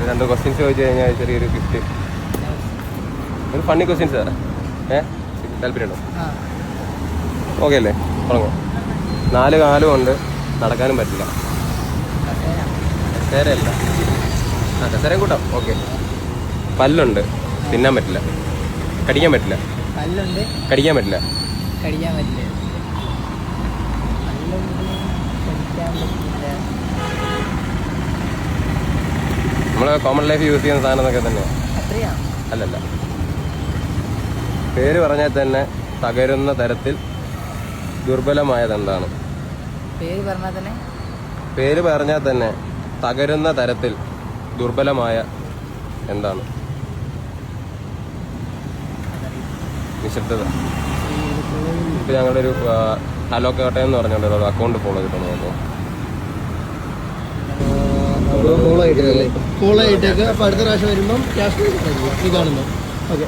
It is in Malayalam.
രണ്ട് ക്വസ്റ്റ്യൻസ് ചോദിച്ചു കഴിഞ്ഞാൽ ചെറിയൊരു ഗിഫ്റ്റ്. ഒരു ഫണ്ണി ക്വസ്റ്റ്യൻസ് തരാം. താല്പര്യമുണ്ടോ? ഓക്കെ അല്ലേ? തുടങ്ങും. 4 കാലും ഉണ്ട്, നടക്കാനും പറ്റില്ല. കസേരയല്ല. കസേരയും കൂട്ടാം. ഓക്കെ. പല്ലുണ്ട്, തിന്നാൻ പറ്റില്ല. കടിക്കാൻ പറ്റില്ല. പല്ലുണ്ട്, കടിക്കാൻ പറ്റില്ല. കടിക്കാൻ പറ്റില്ല. നമ്മൾ കോമൺ ലൈഫ് യൂസ് ചെയ്യുന്ന സാധനം എന്നൊക്കെ തന്നെയാണ്. അല്ലല്ല. പേര് പറഞ്ഞാൽ തന്നെ തകരുന്ന തരത്തിൽ ദുർബലമായത് എന്താണ്? പേര് പറഞ്ഞാൽ തന്നെ തകരുന്ന തരത്തിൽ ദുർബലമായ എന്താണ്? നിശബ്ദത. ഇപ്പൊ ഞങ്ങളുടെ ഒരു ഹലോ കോട്ടയം എന്ന് പറഞ്ഞുകൊണ്ട് അക്കൗണ്ട് ഫോളോ ചെയ്തിട്ടുണ്ട്. ഫോളോ ആയിട്ടേക്ക്. അപ്പൊ അടുത്ത പ്രാവശ്യം വരുമ്പം ക്യാഷ് കാണുന്നു. ഓക്കെ.